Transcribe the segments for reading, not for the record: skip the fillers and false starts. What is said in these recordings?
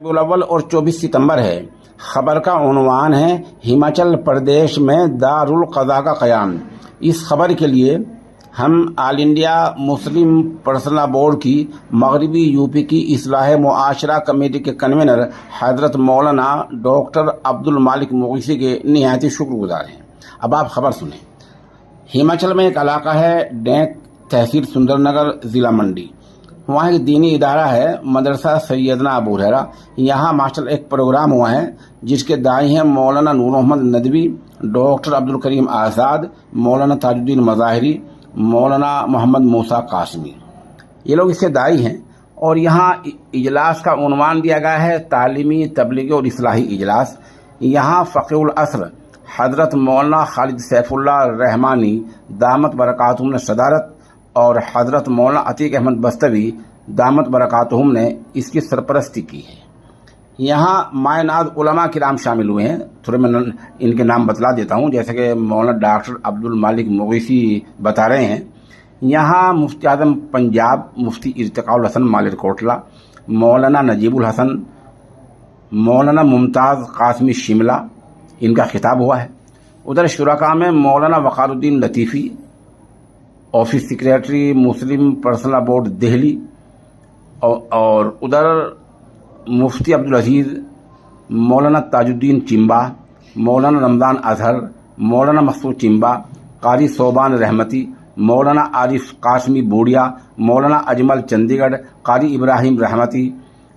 الاول اور 24 सितंबर है। खबर का उन्वान है हिमाचल प्रदेश में दारुल क़ज़ा का क़याम। इस खबर के लिए हम all India Muslim personal board की मगरबी यूपी की इस्लाह मुआशरा कमेटी के कन्वीनर हज़रत मौलाना डॉक्टर अब्दुल मालिक मुग़ीसी के निहायत शुक्रगुजार हैं। अब आप खबर सुनें। हिमाचल में एक इलाका है डेंक, तहसील सुंदरनगर, ज़िला मंडी। वहाँ एक दीनी इदारा है मदरसा सैयदना अबू हुरैरा। यहाँ माशाअल्लाह एक प्रोग्राम हुआ है जिसके दाई हैं मौलाना नूर मोहम्मद नदवी, डॉक्टर अब्दुल करीम आज़ाद, मौलाना ताजुद्दीन मज़ाहिरी, मौलाना मोहम्मद मूसा कासमी। ये लोग इसके दाई हैं और यहाँ इजलास का उन्वान दिया गया है तालीमी, तबलीगी और इस्लाही इजलास। यहाँ फ़क़ीहुल असर हज़रत मौलाना खालिद सैफुल्लाह रहमानी दामत बरकातुहुम ने सदारत और हज़रत मौलाना अतीक अहमद बस्तवी दामत बरकातुहुम ने इसकी सरपरस्ती की है। यहाँ मायनाद उलमा किराम शामिल हुए हैं। थोड़े मैं इनके नाम बतला देता हूँ, जैसे कि मौलाना डॉक्टर अब्दुल मालिक मुग़ीसी बता रहे हैं। यहाँ मुफ्ती आज़म पंजाब मुफ्ती इर्तिक़ाउल हसन मालेरकोटला, मौलाना नजीबुल हसन, मौलाना मुमताज़ कासमी शिमला, इनका खिताब हुआ है। उधर शुरका में मौलाना वक़ारुद्दीन लतीफ़ी, ऑफिस सेक्रेटरी मुस्लिम पर्सनल बोर्ड दिल्ली, और उधर मुफ्ती अब्दुल अजीज़, मौलाना ताजुद्दीन चिम्बा, मौलाना रमज़ान अजहर, मौलाना मकसूद चिम्बा, कारी सोबान रहमती, मौलाना आरिफ कासमी बूढ़िया, मौलाना अजमल चंडीगढ़, कारी इब्राहिम रहमती,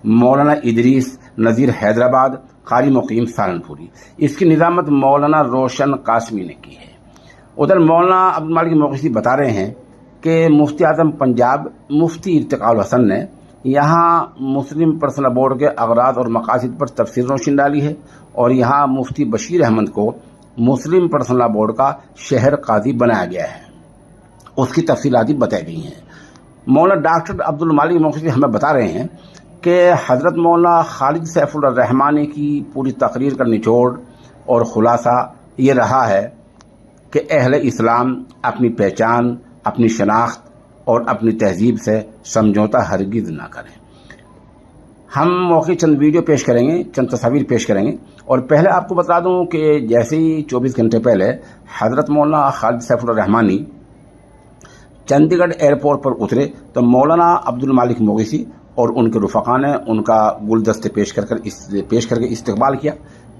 मौलाना इदरीस नज़ीर हैदराबाद, कारी मुकीम सालनपुरी। इसकी निज़ामत मौलाना रोशन कासमी ने की है। उधर मौलाना अब्दुल मालिक मुग़ीसी बता रहे हैं कि मुफ्ती आज़म पंजाब मुफ्ती इर्तिक़ाउल हसन ने यहाँ मुस्लिम पर्सनल बोर्ड के अगराज और मकासद पर तफसीर रोशनी डाली है और यहाँ मुफ्ती बशीर अहमद को मुस्लिम पर्सनल बोर्ड का शहर काजी बनाया गया है। उसकी तफसीलात बताई गई हैं। मौलाना डॉक्टर अब्दुल मालिक मुग़ीसी हमें बता रहे हैं कि हज़रत मौलाना खालिद सैफुल्लाह रहमानी की पूरी तकरीर का निचोड़ और ख़ुलासा ये रहा है कि अहले इस्लाम अपनी पहचान, अपनी शनाख्त और अपनी तहजीब से समझौता हरगिज़ ना करें। हम मौके चंद वीडियो पेश करेंगे, चंद तस्वीर पेश करेंगे। और पहले आपको बता दूं कि जैसे ही 24 घंटे पहले हज़रत मौलाना खालिद सैफुल्लाह रहमानी चंडीगढ़ एयरपोर्ट पर उतरे तो मौलाना अब्दुल मालिक मुग़ीसी और उनके रुफ़क़ा ने उनका गुलदस्ते पेश करके इस्तकबाल किया।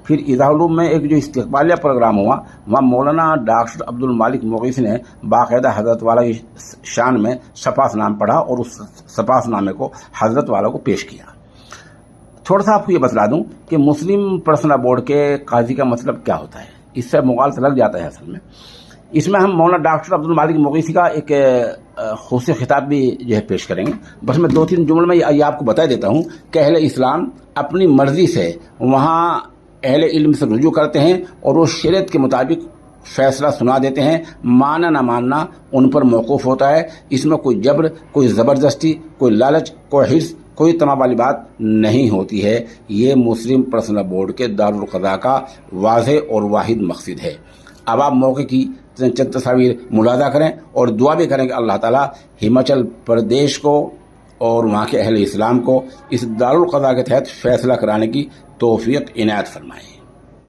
फिर इज़ाहुल में एक जो इस्तकबालिया प्रोग्राम हुआ, वहाँ मौलाना डॉक्टर अब्दुल मालिक मुग़ीसी ने बाकायदा हज़रत वाला की शान में सपासनाम पढ़ा और उस सपासनामे को हज़रत वाला को पेश किया। थोड़ा सा आपको ये बतला दूं कि मुस्लिम पर्सनल बोर्ड के काजी का मतलब क्या होता है, इससे मुगालता लग जाता है असल में। इसमें हम मौलाना डॉक्टर अब्दुल मालिक मुग़ीसी का एक ख़ुसूसी खिताब भी जो है पेश करेंगे। बस मैं 2-3 जुमलों में ये आपको बता देता हूँ कि अहले इस्लाम अपनी मर्ज़ी से वहाँ अहले इल्म से रुजू करते हैं और वो शरीयत के मुताबिक फ़ैसला सुना देते हैं। मानना ना मानना उन पर मौकूफ़ होता है। इसमें कोई जबर, कोई ज़बरदस्ती, कोई लालच, कोई हिर्स, कोई तमाम वाली बात नहीं होती है। ये मुस्लिम पर्सनल बोर्ड के दारुल क़ज़ा का वाज़ेह और वाहिद मकसद है। अब आप मौके की चंद तस्वीर मुलाज़ा करें और दुआ भी करें कि अल्लाह ताला हिमाचल प्रदेश को और वहाँ के अहले इस्लाम को इस दारुल क़ज़ा के तहत फ़ैसला कराने की तौफ़ीक़ इनायत फरमाए।